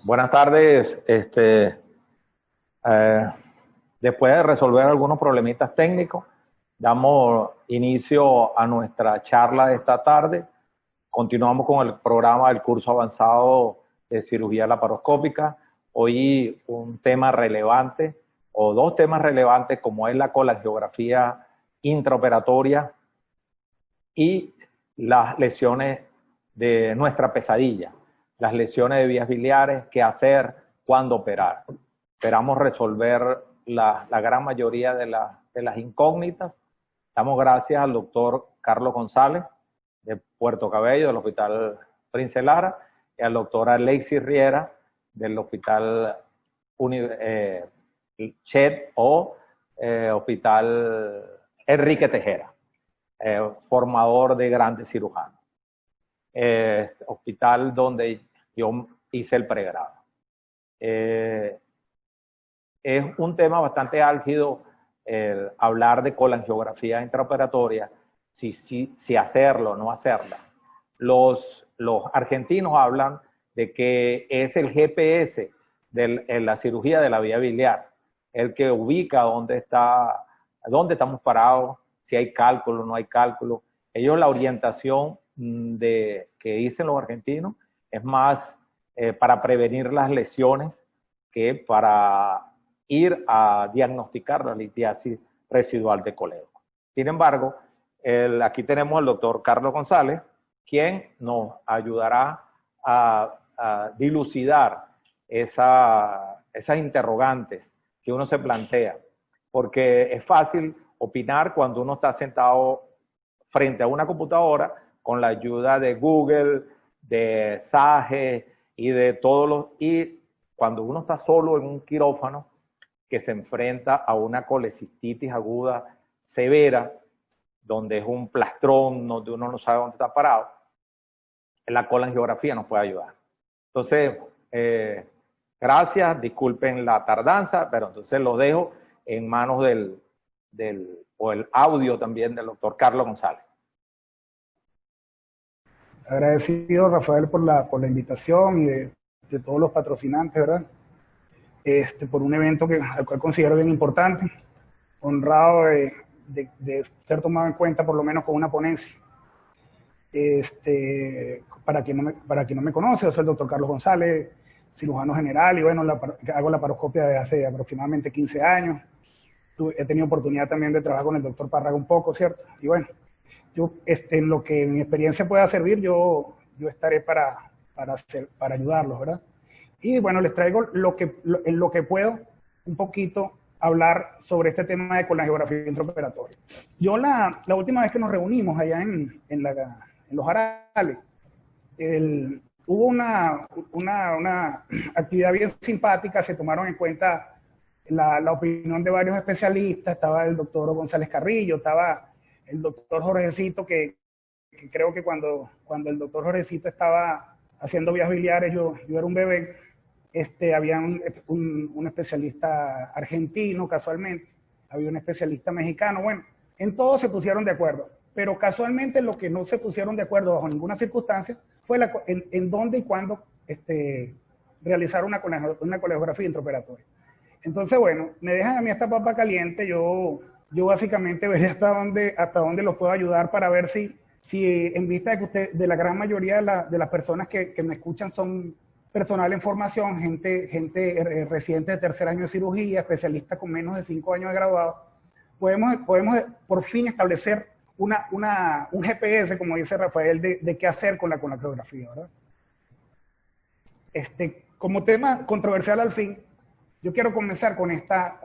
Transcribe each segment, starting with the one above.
Buenas tardes. Después de resolver algunos problemitas técnicos, damos inicio a nuestra charla de esta tarde. Continuamos con el programa del curso avanzado de cirugía laparoscópica. Hoy un tema relevante, o dos temas relevantes, como es la colangiografía intraoperatoria y las lesiones de nuestra pesadilla, las lesiones de vías biliares, qué hacer, cuándo operar. Esperamos resolver la gran mayoría de las incógnitas. Damos gracias al doctor Carlos González, de Puerto Cabello, del Hospital Prince Lara, y al doctor Alexis Riera, del Hospital Chet o Hospital Enrique Tejera, formador de grandes cirujanos. Hospital donde yo hice el pregrado. Es un tema bastante álgido hablar de colangiografía intraoperatoria, si hacerlo o no hacerla. Los argentinos hablan de que es el GPS en la cirugía de la vía biliar, el que ubica dónde estamos parados, si hay cálculo o no hay cálculo. Ellos, la orientación que dicen los argentinos es más para prevenir las lesiones que para ir a diagnosticar la litiasis residual de colédoco. Sin embargo, aquí tenemos al doctor Carlos González, quien nos ayudará a dilucidar esas interrogantes que uno se plantea, porque es fácil opinar cuando uno está sentado frente a una computadora con la ayuda de Google, de Sage y de y cuando uno está solo en un quirófano que se enfrenta a una colecistitis aguda severa, donde es un plastrón, donde uno no sabe dónde está parado, la colangiografía nos puede ayudar. Entonces, gracias, disculpen la tardanza, pero entonces lo dejo en manos el audio también del doctor Carlos González. Agradecido, Rafael, por la invitación y de todos los patrocinantes, ¿verdad? Por un evento al cual considero bien importante, honrado de ser tomado en cuenta por lo menos con una ponencia. Para quien no me conoce, yo soy el doctor Carlos González, cirujano general, y bueno, hago laparoscopia desde hace aproximadamente 15 años. He tenido oportunidad también de trabajar con el doctor Párraga un poco, ¿cierto? Y bueno, yo en lo que mi experiencia pueda servir, yo estaré para ayudarlos, ¿verdad? Y bueno, les traigo en lo que puedo un poquito hablar sobre este tema de colangiografía intraoperatoria. Yo la última vez que nos reunimos allá en Los Jarales, hubo una actividad bien simpática, se tomaron en cuenta la opinión de varios especialistas, estaba el doctor González Carrillo, estaba el doctor Jorgecito, que creo que cuando el doctor Jorgecito estaba haciendo vías biliares, yo era un bebé. Había un especialista argentino, casualmente, había un especialista mexicano. Bueno, en todo se pusieron de acuerdo, pero casualmente lo que no se pusieron de acuerdo bajo ninguna circunstancia fue en dónde y cuándo realizar una colangiografía intraoperatoria. Entonces, bueno, me dejan a mí esta papa caliente, yo básicamente veré hasta dónde los puedo ayudar para ver si en vista de que de la gran mayoría de las personas que me escuchan son personal en formación, gente residente de tercer año de cirugía, especialistas con menos de 5 años de graduado, podemos por fin establecer un GPS, como dice Rafael, de qué hacer con la colangiografía, ¿verdad? Como tema controversial al fin, yo quiero comenzar con esta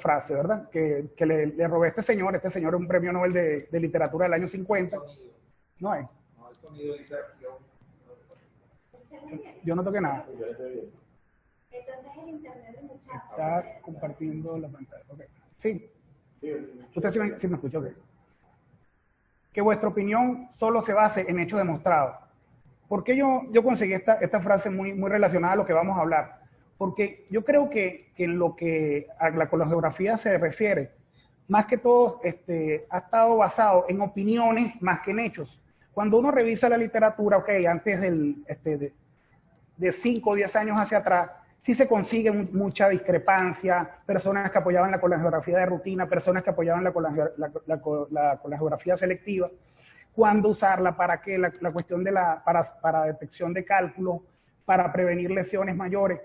frase, ¿verdad? Que le robé a este señor. Este señor es un premio Nobel de literatura del año 50. No hay. Yo no toqué nada. Entonces el internet de muchachos. Está compartiendo la pantalla. Okay. Sí. Usted sí me escucha, ok. Que vuestra opinión solo se base en hechos demostrados. ¿Por qué yo conseguí esta frase muy relacionada a lo que vamos a hablar? Porque yo creo que en lo que a la colangiografía se refiere, más que todo ha estado basado en opiniones más que en hechos. Cuando uno revisa la literatura, ok, antes de 5 o 10 años hacia atrás, sí se consigue mucha discrepancia, personas que apoyaban la colangiografía de rutina, personas que apoyaban la colangiografía selectiva, cuándo usarla, para qué, la cuestión de para detección de cálculo, para prevenir lesiones mayores.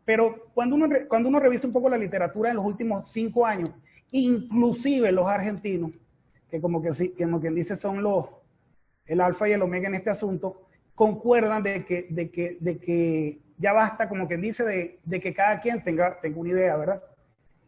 Pero cuando uno revisa un poco la literatura en los últimos 5 años, inclusive los argentinos, que como quien dice son el alfa y el omega en este asunto, concuerdan de que ya basta, como quien dice, de que cada quien tenga una idea, ¿verdad?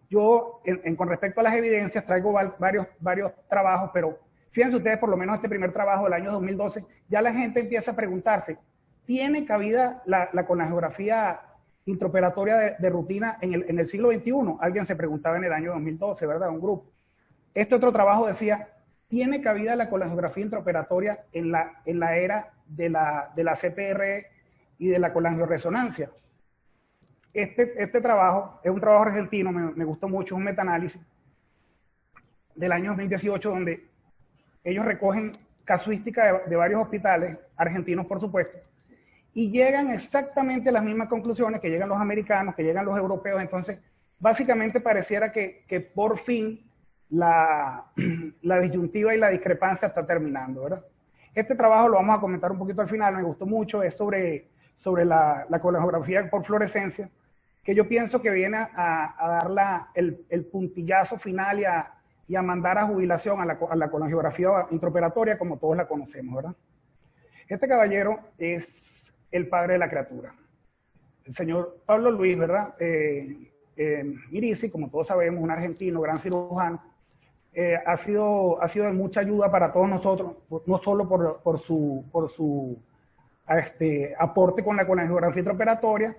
Yo, con respecto a las evidencias, traigo varios trabajos, pero fíjense ustedes, por lo menos este primer trabajo del año 2012, ya la gente empieza a preguntarse, ¿tiene cabida la colangiografía intraoperatoria de rutina en el siglo XXI? Alguien se preguntaba en el año 2012, ¿verdad? Un grupo. Este otro trabajo decía, ¿tiene cabida la colangiografía intraoperatoria en la era de la CPR y de la colangioresonancia? Este trabajo es un trabajo argentino, me gustó mucho, es un metaanálisis del año 2018, donde ellos recogen casuística de varios hospitales, argentinos por supuesto, y llegan exactamente a las mismas conclusiones que llegan los americanos, que llegan los europeos. Entonces, básicamente pareciera que por fin la disyuntiva y la discrepancia está terminando, ¿verdad? Este trabajo lo vamos a comentar un poquito al final, me gustó mucho, es sobre la colangiografía por fluorescencia, que yo pienso que viene a dar el puntillazo final y a mandar a jubilación a la colangiografía intraoperatoria como todos la conocemos, ¿verdad? Este caballero es el padre de la criatura, el señor Pablo Luis, ¿verdad? Mirici, como todos sabemos, un argentino, gran cirujano, ha sido de mucha ayuda para todos nosotros, no solo por su aporte con la colangiografía intraoperatoria.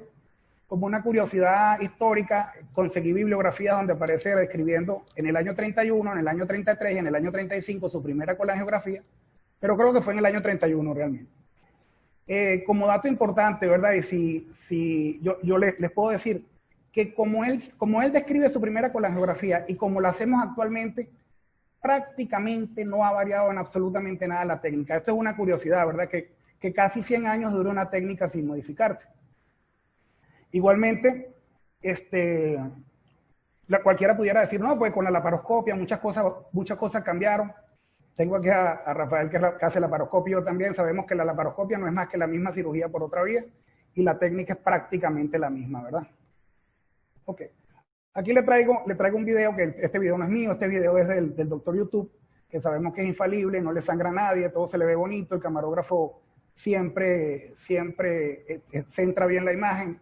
Como una curiosidad histórica, conseguí bibliografía donde aparece describiendo en el año 31, en el año 33 y en el año 35 su primera colangiografía, pero creo que fue en el año 31 realmente. Como dato importante, ¿verdad? Y si yo les puedo decir que como él describe su primera colangiografía y como la hacemos actualmente, prácticamente no ha variado en absolutamente nada la técnica. Esto es una curiosidad, ¿verdad? Que casi 100 años dura una técnica sin modificarse. Igualmente, cualquiera pudiera decir, no, pues con la laparoscopia muchas cosas cambiaron. Tengo aquí a Rafael que hace laparoscopia, yo también. Sabemos que la laparoscopia no es más que la misma cirugía por otra vía y la técnica es prácticamente la misma, ¿verdad? Ok. Aquí le traigo un video, que este video no es mío, este video es del doctor YouTube, que sabemos que es infalible, no le sangra a nadie, todo se le ve bonito, el camarógrafo siempre centra bien la imagen.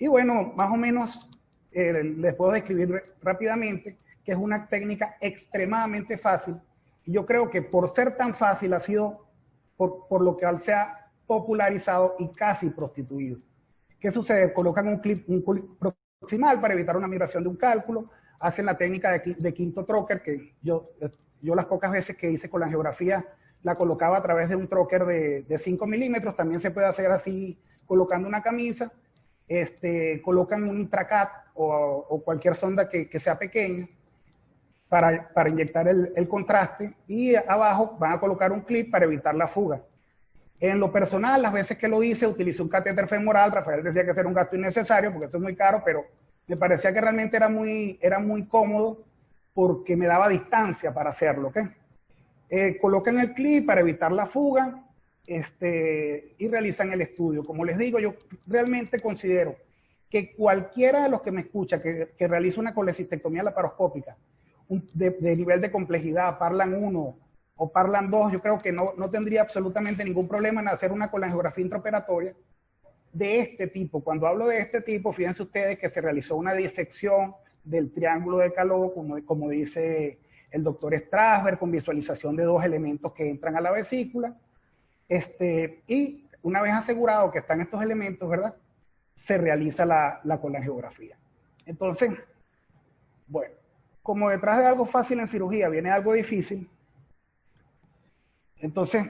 Y bueno, más o menos les puedo describir rápidamente que es una técnica extremadamente fácil. Y yo creo que por ser tan fácil ha sido por lo que se ha popularizado y casi prostituido. ¿Qué sucede? Colocan un clip proximal para evitar una migración de un cálculo, hacen la técnica de quinto trocker, que yo las pocas veces que hice con la geografía la colocaba a través de un trocker de 5 milímetros, también se puede hacer así colocando una camisa. Colocan un intracat o cualquier sonda que sea pequeña para inyectar el contraste, y abajo van a colocar un clip para evitar la fuga. En lo personal, las veces que lo hice, utilicé un catéter femoral. Rafael decía que era un gasto innecesario porque eso es muy caro, pero me parecía que realmente era muy cómodo porque me daba distancia para hacerlo, ¿ok? Colocan el clip para evitar la fuga, y realizan el estudio. Como les digo, yo realmente considero que cualquiera de los que me escucha que realiza una colecistectomía laparoscópica de nivel de complejidad, Parlan 1 o Parlan 2, yo creo que no tendría absolutamente ningún problema en hacer una colangiografía intraoperatoria de este tipo. Cuando hablo de este tipo, fíjense ustedes que se realizó una disección del triángulo de Calot, como dice el doctor Strasberg, con visualización de 2 elementos que entran a la vesícula. Y una vez asegurado que están estos elementos, ¿verdad?, se realiza la colangiografía. Entonces, bueno, como detrás de algo fácil en cirugía viene algo difícil, entonces,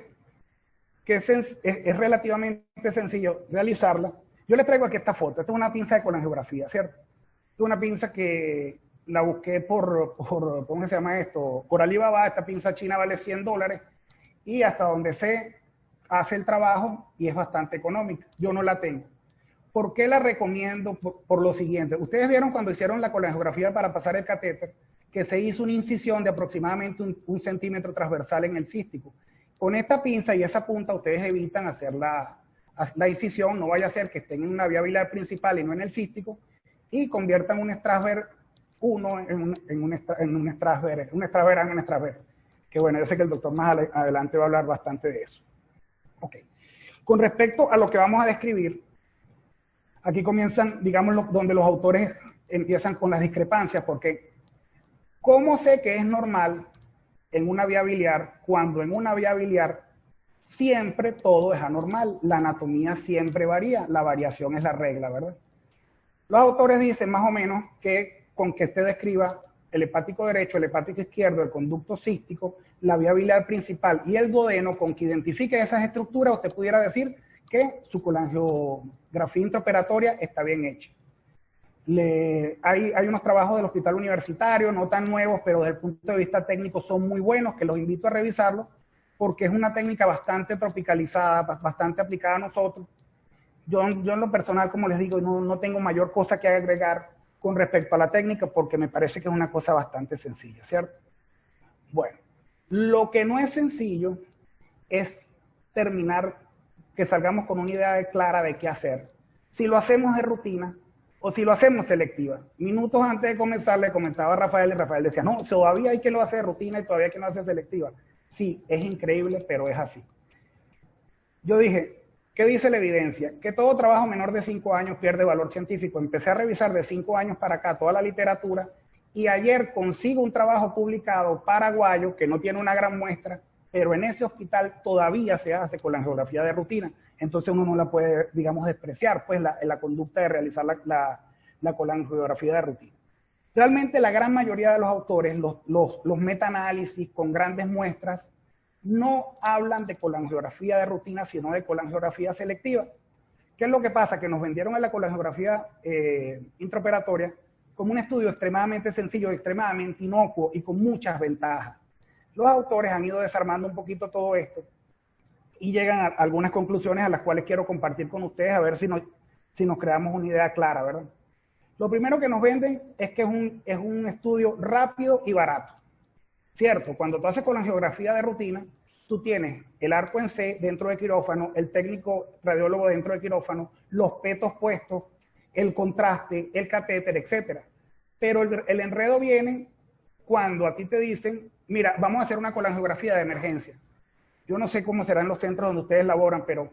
que es relativamente sencillo realizarla. Yo les traigo aquí esta foto. Esta es una pinza de colangiografía, ¿cierto? Esta es una pinza que la busqué por ¿cómo se llama esto? Por Alibaba. Esta pinza china vale $100 y hasta donde sé hace el trabajo y es bastante económica. Yo no la tengo. ¿Por qué la recomiendo? Por lo siguiente. Ustedes vieron cuando hicieron la colangiografía para pasar el catéter, que se hizo una incisión de aproximadamente un centímetro transversal en el cístico. Con esta pinza y esa punta ustedes evitan hacer la incisión, no vaya a ser que estén en una vía biliar principal y no en el cístico, y conviertan un Strasberg 1 en un Strasberg, un Strasberg en un Strasberg. Que bueno, yo sé que el doctor más adelante va a hablar bastante de eso. Ok. Con respecto a lo que vamos a describir, aquí comienzan, digamos, donde los autores empiezan con las discrepancias, porque ¿cómo sé que es normal en una vía biliar cuando en una vía biliar siempre todo es anormal? La anatomía siempre varía, la variación es la regla, ¿verdad? Los autores dicen más o menos que con que usted describa el hepático derecho, el hepático izquierdo, el conducto cístico, la vía biliar principal y el duodeno, con que identifique esas estructuras, usted pudiera decir que su colangiografía intraoperatoria está bien hecha. Hay unos trabajos del hospital universitario, no tan nuevos, pero desde el punto de vista técnico son muy buenos, que los invito a revisarlos, porque es una técnica bastante tropicalizada, bastante aplicada a nosotros. Yo en lo personal, como les digo, no tengo mayor cosa que agregar con respecto a la técnica, porque me parece que es una cosa bastante sencilla, ¿cierto? Bueno, lo que no es sencillo es terminar, que salgamos con una idea clara de qué hacer. Si lo hacemos de rutina o si lo hacemos selectiva. Minutos antes de comenzar le comentaba a Rafael y Rafael decía, no, todavía hay que lo hacer de rutina y todavía hay que lo hacer selectiva. Sí, es increíble, pero es así. Yo dije, ¿qué dice la evidencia? Que todo trabajo menor de 5 años pierde valor científico. Empecé a revisar de 5 años para acá toda la literatura y ayer consigo un trabajo publicado paraguayo que no tiene una gran muestra, pero en ese hospital todavía se hace colangiografía de rutina. Entonces uno no la puede, digamos, despreciar, pues, la conducta de realizar la colangiografía de rutina. Realmente la gran mayoría de los autores, los metaanálisis con grandes muestras, no hablan de colangiografía de rutina, sino de colangiografía selectiva. ¿Qué es lo que pasa? Que nos vendieron a la colangiografía intraoperatoria como un estudio extremadamente sencillo, extremadamente inocuo y con muchas ventajas. Los autores han ido desarmando un poquito todo esto y llegan a algunas conclusiones a las cuales quiero compartir con ustedes, a ver si nos creamos una idea clara, ¿verdad? Lo primero que nos venden es que es un estudio rápido y barato. Cierto, cuando tú haces colangiografía de rutina, tú tienes el arco en C dentro del quirófano, el técnico radiólogo dentro del quirófano, los petos puestos, el contraste, el catéter, etc. Pero el enredo viene cuando a ti te dicen, mira, vamos a hacer una colangiografía de emergencia. Yo no sé cómo serán los centros donde ustedes laboran, pero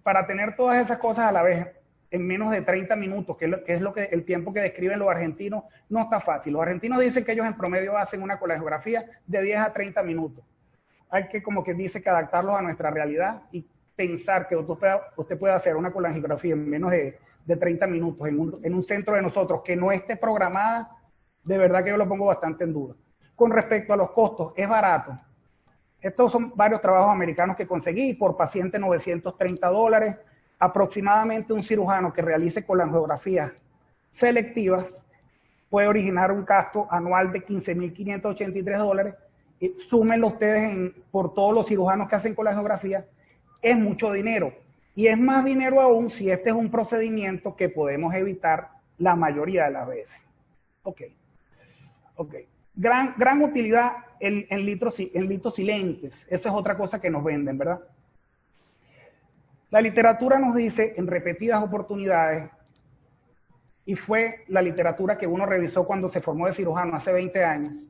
para tener todas esas cosas a la vez en menos de 30 minutos, que es el tiempo que describen los argentinos, no está fácil. Los argentinos dicen que ellos en promedio hacen una colangiografía de 10 a 30 minutos. Hay que, como que dice, que adaptarlos a nuestra realidad y pensar que usted puede hacer una colangiografía en menos de 30 minutos en un centro de nosotros que no esté programada, de verdad que yo lo pongo bastante en duda. Con respecto a los costos, es barato. Estos son varios trabajos americanos que conseguí, por paciente $930, aproximadamente un cirujano que realice colangiografías selectivas puede originar un gasto anual de $15.583, súmenlo ustedes por todos los cirujanos que hacen colangiografía, es mucho dinero. Y es más dinero aún si este es un procedimiento que podemos evitar la mayoría de las veces. Ok. Gran utilidad en litosilentes. Esa es otra cosa que nos venden, ¿verdad? La literatura nos dice en repetidas oportunidades, y fue la literatura que uno revisó cuando se formó de cirujano hace 20 años,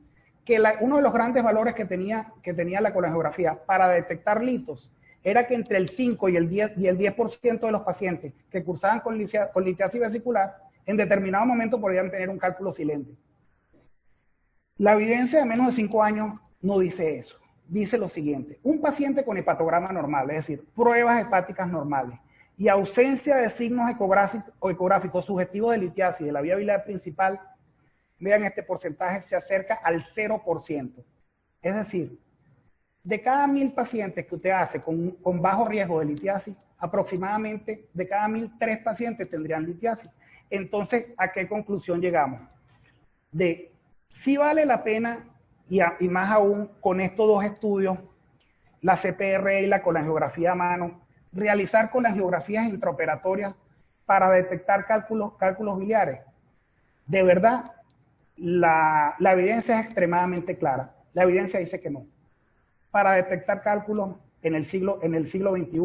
que uno de los grandes valores que tenía la colangiografía para detectar litos era que entre el 5 y el 10% de los pacientes que cursaban con litiasis vesicular, en determinado momento podían tener un cálculo silente. La evidencia de menos de 5 años no dice eso. Dice lo siguiente: un paciente con hepatograma normal, es decir, pruebas hepáticas normales, y ausencia de signos ecográficos sugestivos de litiasis de la vía biliar principal, vean este porcentaje, se acerca al 0%. Es decir, de cada 1000 pacientes que usted hace con bajo riesgo de litiasis, aproximadamente de cada 1000, 3 pacientes tendrían litiasis. Entonces, ¿a qué conclusión llegamos? De si vale la pena, y más aún con estos dos estudios, la CPR y la colangiografía a mano, realizar colangiografías intraoperatorias para detectar cálculos biliares. De verdad, la evidencia es extremadamente clara. La evidencia dice que no. Para detectar cálculos en el siglo XXI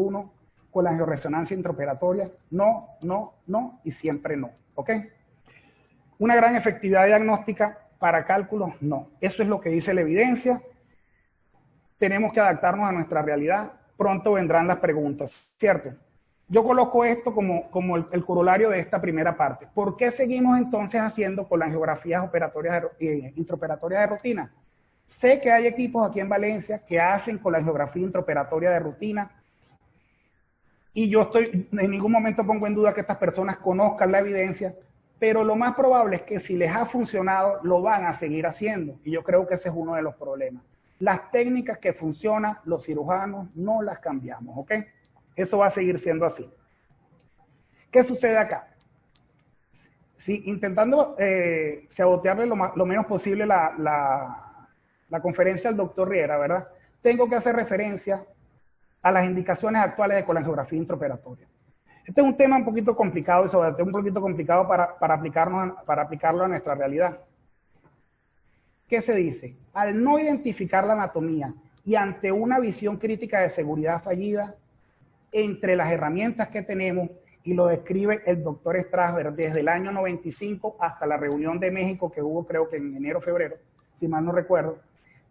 con la angioresonancia intraoperatoria, no, no, no y siempre no. ¿Ok? Una gran efectividad diagnóstica para cálculos, no. Eso es lo que dice la evidencia. Tenemos que adaptarnos a nuestra realidad. Pronto vendrán las preguntas, ¿cierto? Yo coloco esto como el corolario de esta primera parte. ¿Por qué seguimos entonces haciendo colangiografías intraoperatorias de rutina? Sé que hay equipos aquí en Valencia que hacen colangiografía intraoperatoria de rutina y yo en ningún momento pongo en duda que estas personas conozcan la evidencia, pero lo más probable es que si les ha funcionado, lo van a seguir haciendo. Y yo creo que ese es uno de los problemas. Las técnicas que funcionan, los cirujanos no las cambiamos, ¿ok? Eso va a seguir siendo así. ¿Qué sucede acá? Si intentando sabotearle lo menos posible la conferencia al doctor Riera, ¿verdad? Tengo que hacer referencia a las indicaciones actuales de colangiografía intraoperatoria. Este es un tema un poquito complicado y sobre todo un poquito complicado para aplicarlo a nuestra realidad. ¿Qué se dice? Al no identificar la anatomía y ante una visión crítica de seguridad fallida, entre las herramientas que tenemos, y lo describe el doctor Strasberg desde el año 95 hasta la reunión de México que hubo creo que en enero o febrero, si mal no recuerdo,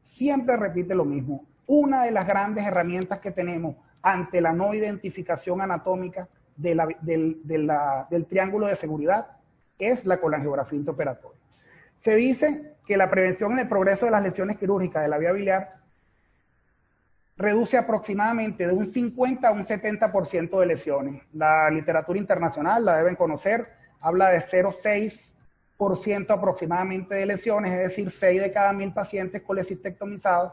siempre repite lo mismo. Una de las grandes herramientas que tenemos ante la no identificación anatómica del triángulo de seguridad es la colangiografía intraoperatoria. Se dice que la prevención en el progreso de las lesiones quirúrgicas de la vía biliar reduce aproximadamente de un 50 a un 70% de lesiones. La literatura internacional, la deben conocer, habla de 0,6% aproximadamente de lesiones, es decir, 6 de cada 1000 pacientes colecistectomizados.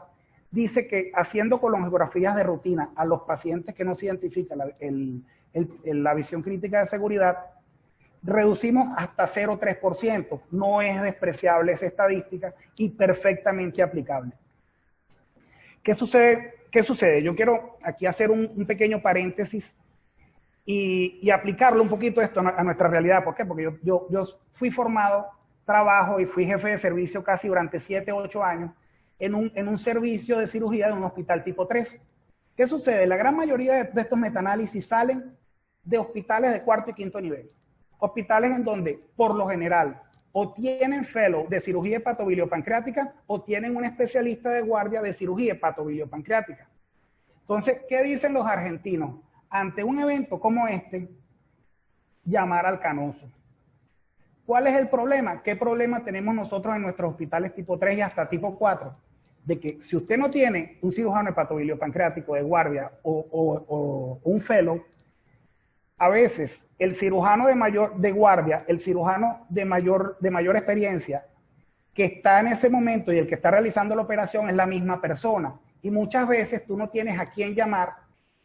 Dice que haciendo colangiografías de rutina a los pacientes que no se identifica la visión crítica de seguridad, reducimos hasta 0,3%. No es despreciable esa estadística y perfectamente aplicable. ¿Qué sucede? Yo quiero aquí hacer un pequeño paréntesis y aplicarlo un poquito esto a nuestra realidad. ¿Por qué? Porque yo fui formado, trabajo y fui jefe de servicio casi durante 7 u 8 años en un servicio de cirugía de un hospital tipo 3. ¿Qué sucede? La gran mayoría de estos metaanálisis salen de hospitales de 4º y 5º nivel. Hospitales en donde, por lo general, o tienen fellow de cirugía hepatobiliopancreática o tienen un especialista de guardia de cirugía hepatobiliopancreática. Entonces, ¿qué dicen los argentinos? Ante un evento como este, llamar al canoso. ¿Cuál es el problema? ¿Qué problema tenemos nosotros en nuestros hospitales tipo 3 y hasta tipo 4? De que si usted no tiene un cirujano hepatobiliopancreático de guardia o un fellow, a veces el cirujano de guardia, el cirujano de mayor experiencia, que está en ese momento y el que está realizando la operación es la misma persona. Y muchas veces tú no tienes a quién llamar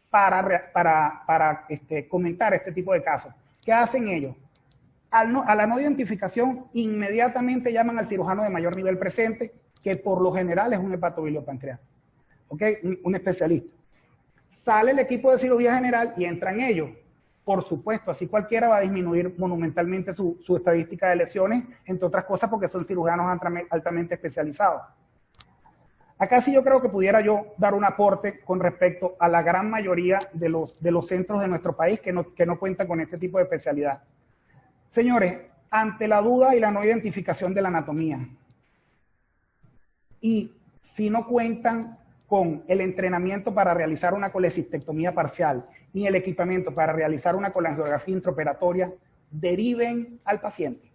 para comentar este tipo de casos. ¿Qué hacen ellos? A la no identificación, inmediatamente llaman al cirujano de mayor nivel presente, que por lo general es un hepatobiliopancreático. ¿Ok? Un especialista. Sale el equipo de cirugía general y entran ellos. Por supuesto, así cualquiera va a disminuir monumentalmente su estadística de lesiones, entre otras cosas porque son cirujanos altamente especializados. Acá sí yo creo que pudiera yo dar un aporte con respecto a la gran mayoría de los centros de nuestro país que no cuentan con este tipo de especialidad. Señores, ante la duda y la no identificación de la anatomía, y si no cuentan con el entrenamiento para realizar una colecistectomía parcial, ni el equipamiento para realizar una colangiografía intraoperatoria, deriven al paciente.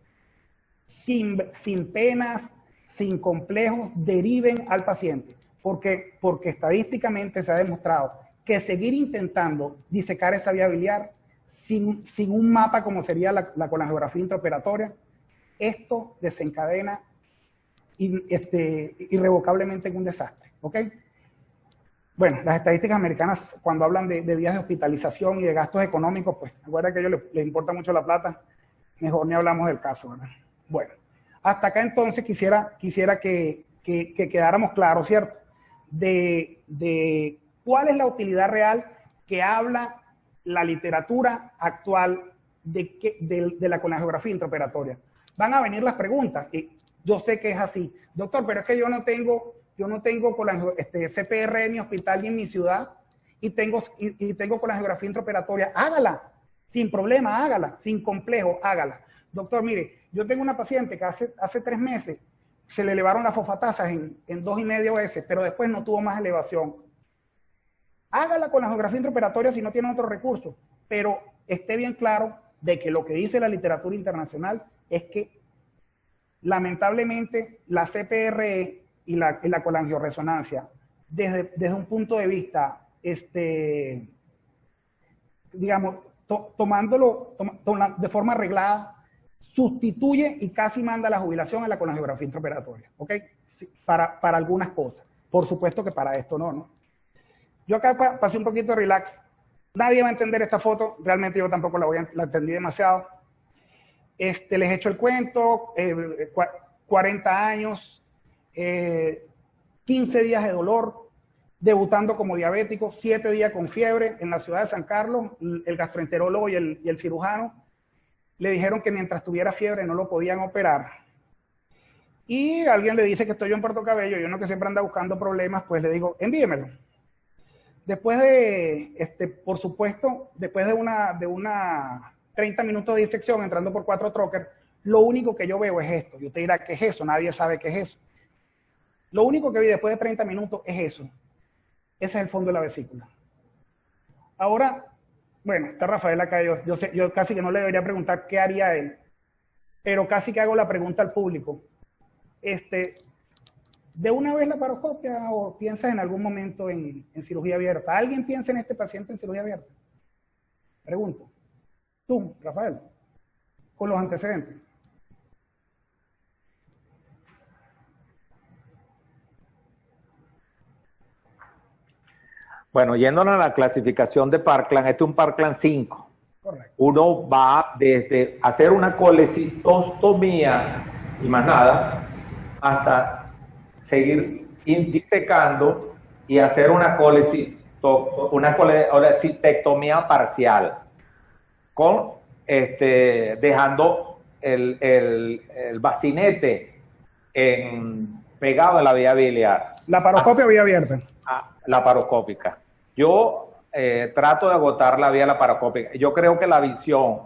Sin penas, sin complejos, deriven al paciente. Porque estadísticamente se ha demostrado que seguir intentando disecar esa vía biliar sin un mapa como sería la colangiografía intraoperatoria, esto desencadena irrevocablemente en un desastre. ¿Ok? Bueno, las estadísticas americanas, cuando hablan de días de hospitalización y de gastos económicos, pues, recuerda que a ellos les importa mucho la plata, mejor ni hablamos del caso, ¿verdad? Bueno, hasta acá entonces quisiera que quedáramos claros, ¿cierto? De cuál es la utilidad real que habla la literatura actual de la colangiografía intraoperatoria. Van a venir las preguntas, y yo sé que es así. Doctor, pero es que yo no tengo CPR en mi hospital ni en mi ciudad, y tengo colangiografía intraoperatoria. Hágala, sin problema, hágala, sin complejo, hágala. Doctor, mire, yo tengo una paciente que hace 3 meses se le elevaron las fosfatasas en 2,5 veces, pero después no tuvo más elevación. Hágala con la colangiografía intraoperatoria si no tiene otro recurso, pero esté bien claro de que lo que dice la literatura internacional es que lamentablemente la CPRE y la colangioresonancia, desde un punto de vista, digamos, tomándolo de forma arreglada, sustituye y casi manda la jubilación a la colangiografía intraoperatoria, ¿ok? Para algunas cosas. Por supuesto que para esto no. Yo acá pasé un poquito de relax. Nadie va a entender esta foto. Realmente yo tampoco la entendí demasiado. Les echo el cuento. 40 años, 15 días de dolor, debutando como diabético, 7 días con fiebre en la ciudad de San Carlos. El gastroenterólogo y el cirujano le dijeron que mientras tuviera fiebre no lo podían operar. Y alguien le dice que estoy yo en Puerto Cabello, y uno que siempre anda buscando problemas, pues le digo, envíemelo. Después de, por supuesto, después de una 30 minutos de disección, entrando por 4 trocar, lo único que yo veo es esto. Y usted dirá, ¿qué es eso? Nadie sabe qué es eso. Lo único que vi después de 30 minutos es eso. Ese es el fondo de la vesícula. Ahora, bueno, está Rafael acá, yo casi que no le debería preguntar qué haría él, pero casi que hago la pregunta al público. ¿De una vez la paroscopia o piensas en algún momento en cirugía abierta? ¿Alguien piensa en este paciente en cirugía abierta? Pregunto. Tú, Rafael, con los antecedentes. Bueno, yéndonos a la clasificación de Parkland, este es un Parkland 5. Correcto. Uno va desde hacer una colecistostomía y más nada, hasta seguir disecando y hacer una colecistectomía parcial, con dejando el bacinete pegado en la vía biliar. La paroscopia vía abierta. Laparoscópica. Yo trato de agotar la vía laparoscópica. Yo creo que la visión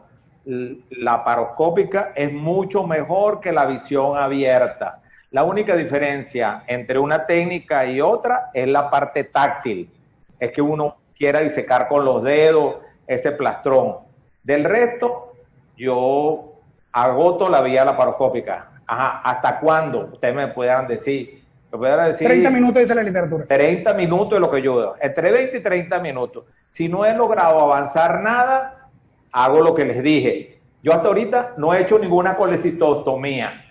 laparoscópica es mucho mejor que la visión abierta. La única diferencia entre una técnica y otra es la parte táctil. Es que uno quiera disecar con los dedos ese plastrón. Del resto, yo agoto la vía laparoscópica. Ajá, ¿hasta cuándo? Ustedes me puedan decir. 30 minutos dice la literatura. 30 minutos es lo que yo veo. Entre 20 y 30 minutos. Si no he logrado avanzar nada, hago lo que les dije. Yo hasta ahorita no he hecho ninguna colecistostomía.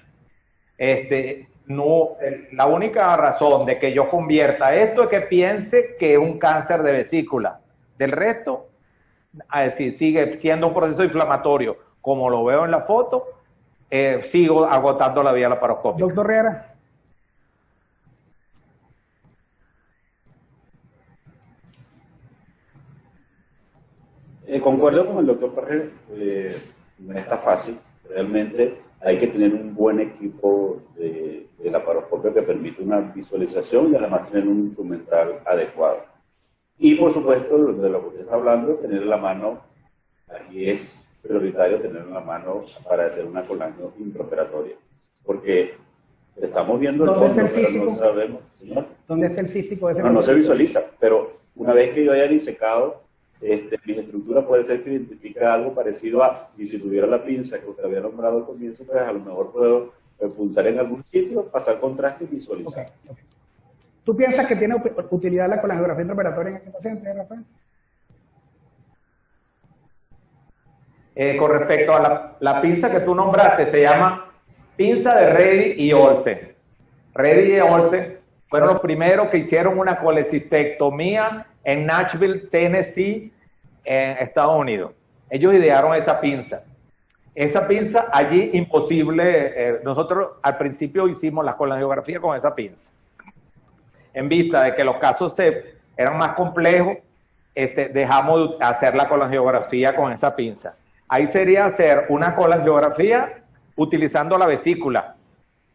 La única razón de que yo convierta esto es que piense que es un cáncer de vesícula. Del resto, si sigue siendo un proceso inflamatorio, como lo veo en la foto, sigo agotando la vía laparoscópica. Doctor Riera. Concuerdo con el doctor Parre, no está fácil, realmente hay que tener un buen equipo de laparoscopia que permite una visualización y además tener un instrumental adecuado. Y por supuesto, de lo que usted está hablando, tener en la mano, aquí es prioritario tener en la mano para hacer una colangio intraoperatoria, porque estamos viendo el fondo, pero no sabemos. ¿Señor? ¿Dónde está el cístico de ese? No se visualiza, pero una vez que yo haya disecado, mi estructura puede ser que identifique algo parecido a, y si tuviera la pinza que usted había nombrado al comienzo, pues a lo mejor puedo puntar en algún sitio, pasar contraste y visualizar. Okay. ¿Tú piensas que tiene utilidad la colangiografía intraoperatoria en este paciente, Rafael? Con respecto a la pinza que tú nombraste, se llama pinza de Reddy y Olsen. Reddy y Olsen fueron los primeros que hicieron una colecistectomía en Nashville, Tennessee, en Estados Unidos. Ellos idearon esa pinza. Esa pinza allí imposible, nosotros al principio hicimos la colangiografía con esa pinza. En vista de que los casos eran más complejos, dejamos de hacer la colangiografía con esa pinza. Ahí sería hacer una colangiografía utilizando la vesícula.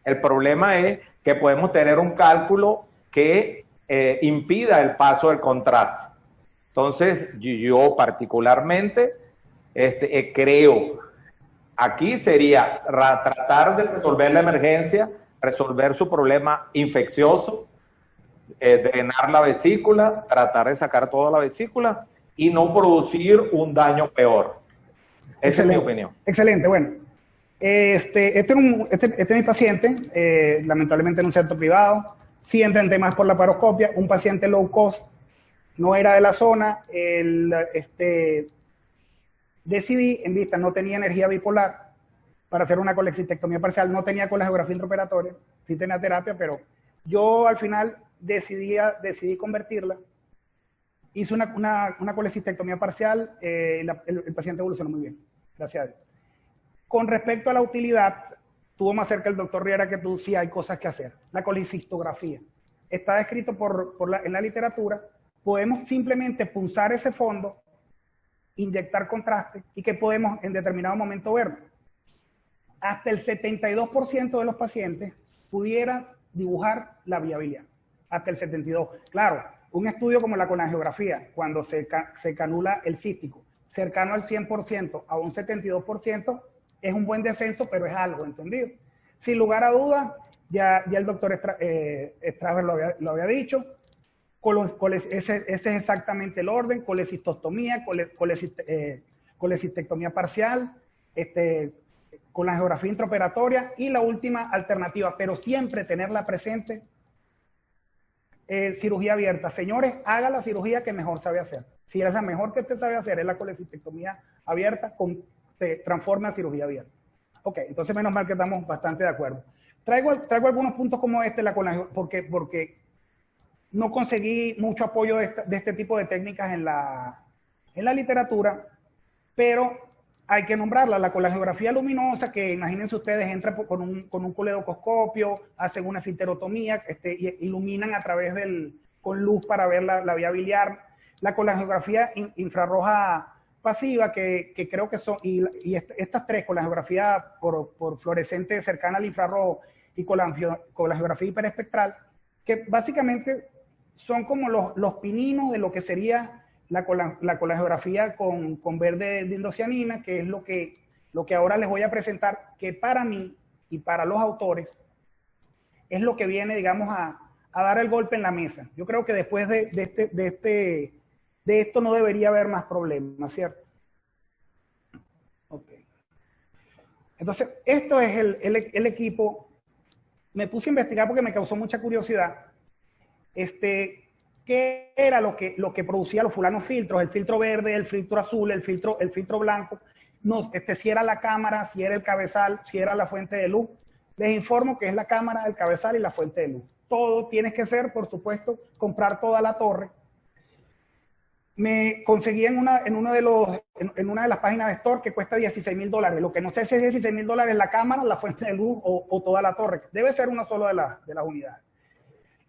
El problema es que podemos tener un cálculo que impida el paso del contraste. Entonces, yo particularmente creo, aquí sería tratar de resolver la emergencia, resolver su problema infeccioso, drenar la vesícula, tratar de sacar toda la vesícula y no producir un daño peor. Esa es mi opinión. Excelente, bueno. Este es mi paciente, lamentablemente en un centro privado, sí entra en temas por la paroscopia, un paciente low cost, no era de la zona, decidí, en vista, no tenía energía bipolar para hacer una colexistectomía parcial, no tenía colangiografía intraoperatoria, sí tenía terapia, pero yo al final decidí convertirla. Hice una colecistectomía parcial, el paciente evolucionó muy bien, gracias a Dios. Con respecto a la utilidad, tuvo más cerca el doctor Riera que tú, sí hay cosas que hacer. La colecistografía. Está descrito en la literatura, podemos simplemente punzar ese fondo, inyectar contraste y que podemos en determinado momento verlo. Hasta el 72% de los pacientes pudiera dibujar la viabilidad. Hasta el 72%. Claro, un estudio como la colangiografía, cuando se canula el cístico, cercano al 100% a un 72%, es un buen descenso, pero es algo, ¿entendido? Sin lugar a dudas, ya el doctor Straver lo había dicho, ese es exactamente el orden: colecistostomía, colecistectomía parcial, colangiografía intraoperatoria y la última alternativa, pero siempre tenerla presente, cirugía abierta. Señores, haga la cirugía que mejor sabe hacer. Si es la mejor que usted sabe hacer, es la colecistectomía abierta, se transforma en cirugía abierta. Ok, entonces menos mal que estamos bastante de acuerdo. Traigo algunos puntos como porque no conseguí mucho apoyo de este tipo de técnicas en la literatura, pero hay que nombrarla. La colangiografía luminosa, que imagínense ustedes, entra con un coledocoscopio, hacen una esfinterotomía, iluminan a través con luz para ver la vía biliar. La colangiografía infrarroja pasiva, que creo que son, y estas tres, colangiografía por fluorescente cercana al infrarrojo y colangiografía hiperespectral, que básicamente son como los pininos de lo que sería la colangiografía con verde de indocianina, que es lo que ahora les voy a presentar, que para mí y para los autores es lo que viene, digamos, a dar el golpe en la mesa. Yo creo que después de esto no debería haber más problemas, ¿cierto? Ok. Entonces, esto es el equipo. Me puse a investigar porque me causó mucha curiosidad. ¿Qué era lo que producía los fulanos filtros? El filtro verde, el filtro azul, el filtro blanco. Si era la cámara, si era el cabezal, si era la fuente de luz. Les informo que es la cámara, el cabezal y la fuente de luz. Todo tiene que ser, por supuesto, comprar toda la torre. Me conseguí en una de las páginas de Store que cuesta $16,000. Lo que no sé si es $16,000 la cámara, la fuente de luz o toda la torre. Debe ser una sola de las unidades.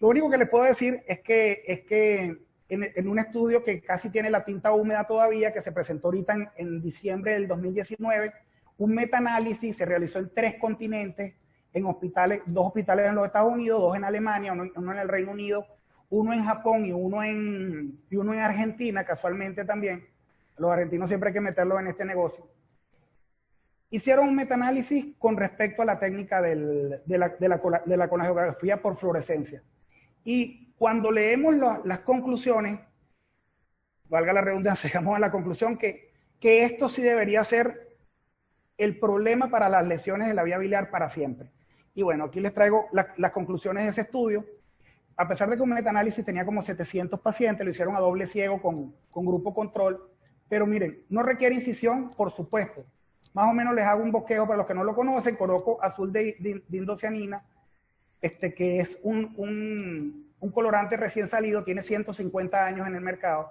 Lo único que les puedo decir es que en un estudio que casi tiene la tinta húmeda todavía, que se presentó ahorita en diciembre del 2019, un metaanálisis se realizó en 3 continentes, en 2 hospitales en los Estados Unidos, 2 en Alemania, uno en el Reino Unido, 1 en Japón y uno en Argentina, casualmente también. Los argentinos siempre hay que meterlos en este negocio. Hicieron un metaanálisis con respecto a la técnica de la colangiografía por fluorescencia. Y cuando leemos las conclusiones, valga la redundancia, llegamos a la conclusión que esto sí debería ser el problema para las lesiones de la vía biliar para siempre. Y bueno, aquí les traigo las conclusiones de ese estudio. A pesar de que un metaanálisis tenía como 700 pacientes, lo hicieron a doble ciego con grupo control. Pero miren, no requiere incisión, por supuesto. Más o menos les hago un bosquejo para los que no lo conocen. Coloco azul de indocianina, que es un colorante recién salido, tiene 150 años en el mercado.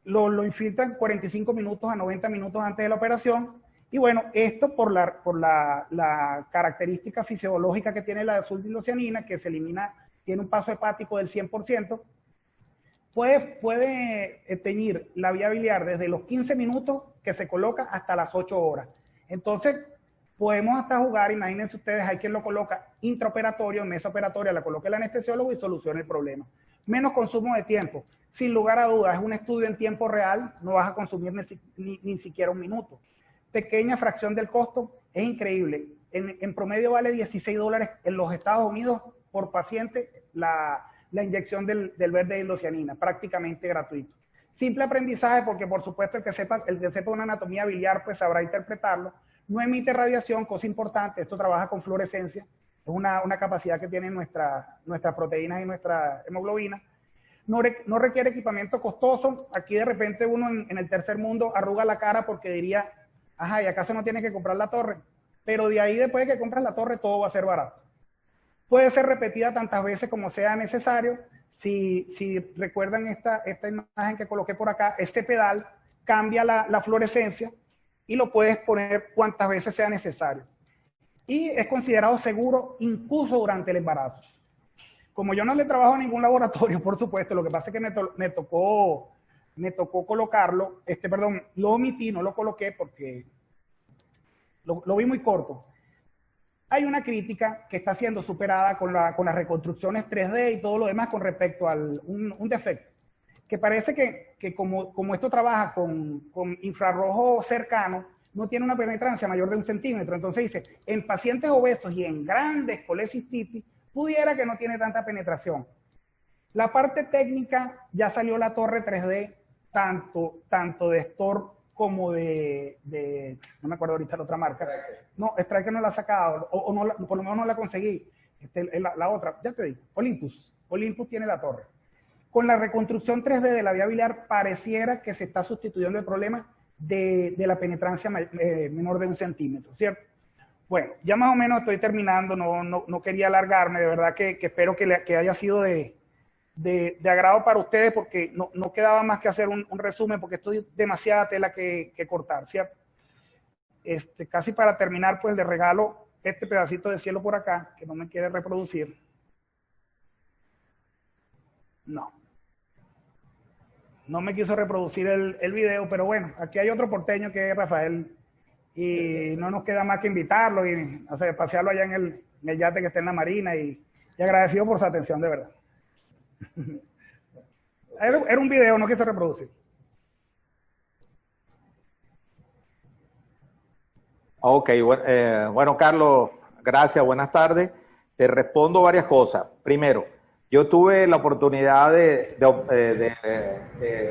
Lo infiltran 45 minutos a 90 minutos antes de la operación. Y bueno, esto por la característica fisiológica que tiene la azul de indocianina, que se elimina, tiene un paso hepático del 100%, puede teñir la vía biliar desde los 15 minutos que se coloca hasta las 8 horas. Entonces, podemos hasta jugar, imagínense ustedes, hay quien lo coloca intraoperatorio, mesa operatoria, la coloca el anestesiólogo y soluciona el problema. Menos consumo de tiempo. Sin lugar a dudas, es un estudio en tiempo real, no vas a consumir ni siquiera un minuto. Pequeña fracción del costo, es increíble. En promedio vale $16 en los Estados Unidos por paciente la inyección del verde de indocianina, prácticamente gratuito. Simple aprendizaje porque, por supuesto, el que sepa una anatomía biliar pues sabrá interpretarlo. No emite radiación, cosa importante, esto trabaja con fluorescencia, es una capacidad que tienen nuestras proteínas y nuestra hemoglobina. No requiere equipamiento costoso. Aquí de repente uno en el tercer mundo arruga la cara porque diría, ajá, ¿y acaso no tiene que comprar la torre? Pero de ahí, después de que compras la torre, todo va a ser barato. Puede ser repetida tantas veces como sea necesario. Si recuerdan esta imagen que coloqué por acá, este pedal cambia la fluorescencia y lo puedes poner cuantas veces sea necesario. Y es considerado seguro incluso durante el embarazo. Como yo no le trabajo a ningún laboratorio, por supuesto, lo que pasa es que me tocó colocarlo, lo omití, no lo coloqué porque lo vi muy corto. Hay una crítica que está siendo superada con las reconstrucciones 3D y todo lo demás con respecto a un defecto. Que parece que como esto trabaja con infrarrojo cercano, no tiene una penetrancia mayor de 1 centímetro. Entonces dice, en pacientes obesos y en grandes colecistitis, pudiera que no tiene tanta penetración. La parte técnica, ya salió la torre 3D, tanto de Stork como de no me acuerdo ahorita la otra marca. No, Stryker no la ha sacado, o no, por lo menos no la conseguí. La otra, ya te digo, Olympus. Olympus tiene la torre. Con la reconstrucción 3D de la vía biliar, pareciera que se está sustituyendo el problema de la penetrancia menor de 1 centímetro, ¿cierto? Bueno, ya más o menos estoy terminando, no quería alargarme, de verdad que espero que haya sido de agrado para ustedes, porque no quedaba más que hacer un resumen, porque esto es demasiada tela que cortar, ¿cierto? Casi para terminar, pues le regalo este pedacito de cielo por acá, que no me quiere reproducir. No me quiso reproducir el video, pero bueno, aquí hay otro porteño que es Rafael, y no nos queda más que invitarlo y pasearlo allá en el yate que está en la marina, y agradecido por su atención, de verdad. Era un video, no quise reproducir. Ok, bueno, Carlos, gracias, buenas tardes. Te respondo varias cosas. Primero, yo tuve la oportunidad de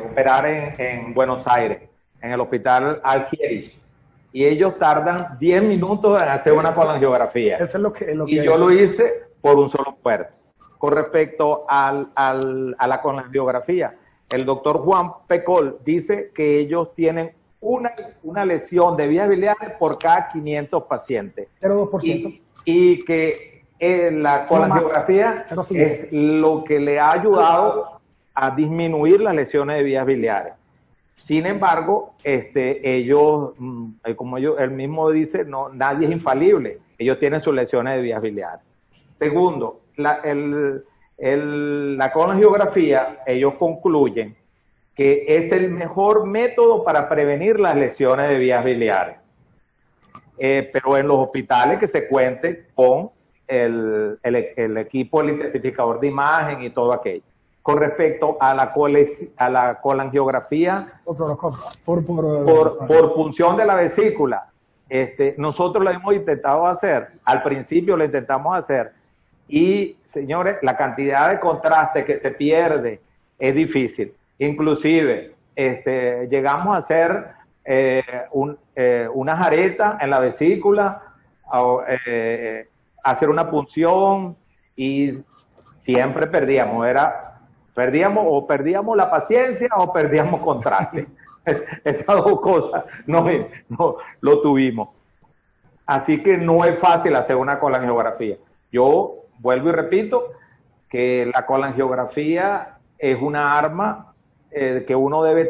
operar en Buenos Aires, en el hospital Algierich, y ellos tardan 10 minutos en hacer una colangiografía. Eso es lo que yo lo hice por un solo puerto. Con respecto a la colangiografía, el doctor Juan Pecol dice que ellos tienen una lesión de vías biliares por cada 500 pacientes. 0,2%. Y que la colangiografía es lo que le ha ayudado a disminuir las lesiones de vías biliares. Sin embargo, ellos, como él mismo dice, nadie es infalible. Ellos tienen sus lesiones de vías biliares. Segundo, la colangiografía, ellos concluyen que es el mejor método para prevenir las lesiones de vías biliares. Pero en los hospitales que se cuente con el equipo, el intensificador de imagen y todo aquello. Con respecto a la colangiografía, por función de la vesícula, nosotros lo hemos intentado hacer, al principio lo intentamos hacer, y señores, la cantidad de contraste que se pierde es difícil. Inclusive, llegamos a hacer una jareta en la vesícula, hacer una punción, y siempre perdíamos. Perdíamos la paciencia o perdíamos contraste. Esas dos cosas no lo tuvimos. Así que no es fácil hacer una colangiografía. Yo vuelvo y repito que la colangiografía es una arma que uno debe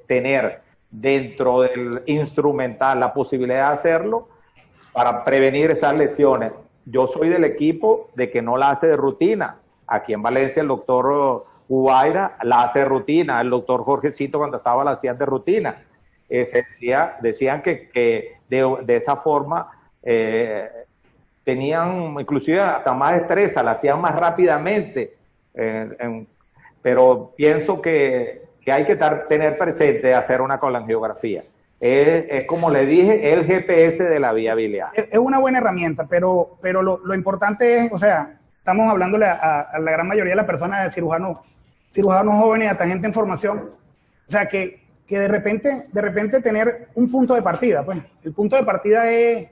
tener dentro del instrumental, la posibilidad de hacerlo para prevenir esas lesiones. Yo soy del equipo de que no la hace de rutina. Aquí en Valencia el doctor Guaira la hace rutina, el doctor Jorgecito cuando estaba la hacía de rutina. Decían que de esa forma tenían inclusive hasta más destreza, la hacían más rápidamente, pero pienso que hay que tener presente hacer una colangiografía. Es como le dije, el GPS de la viabilidad. Es una buena herramienta, pero lo importante es, o sea, estamos hablándole a la gran mayoría de las personas, de cirujanos jóvenes, hasta gente en formación, o sea, que de repente tener un punto de partida, pues, el punto de partida es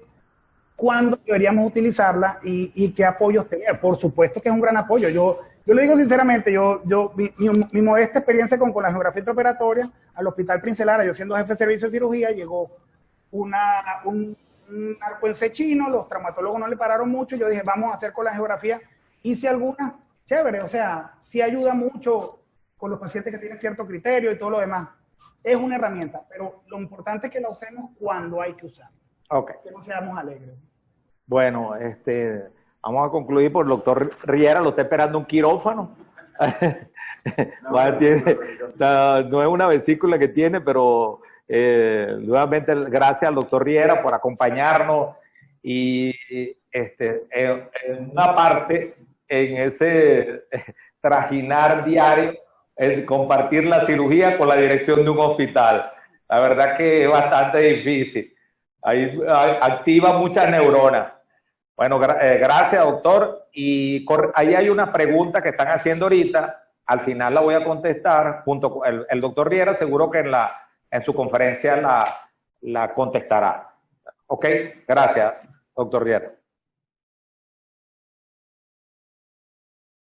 cuándo deberíamos utilizarla y qué apoyos tener. Por supuesto que es un gran apoyo. Yo le digo sinceramente, mi modesta experiencia con la geografía intraoperatoria, al Hospital Prince Lara, yo siendo jefe de servicio de cirugía, llegó un arcuense chino, los traumatólogos no le pararon mucho, yo dije, vamos a hacer con la geografía, hice algunas, chévere, o sea, sí ayuda mucho con los pacientes que tienen cierto criterio y todo lo demás. Es una herramienta, pero lo importante es que la usemos cuando hay que usarla. Okay. Que no seamos alegres. Bueno, vamos a concluir por el doctor Riera, lo está esperando un quirófano. No es una vesícula que tiene, pero nuevamente gracias al doctor Riera por acompañarnos y en una parte, en ese trajinar diario, es compartir la cirugía con la dirección de un hospital. La verdad que es bastante difícil. Ahí activa muchas neuronas. Bueno, gracias, doctor. Y ahí hay una pregunta que están haciendo ahorita. Al final la voy a contestar junto con el doctor Riera. Seguro que en su conferencia la contestará. ¿Ok? Gracias, doctor Riera.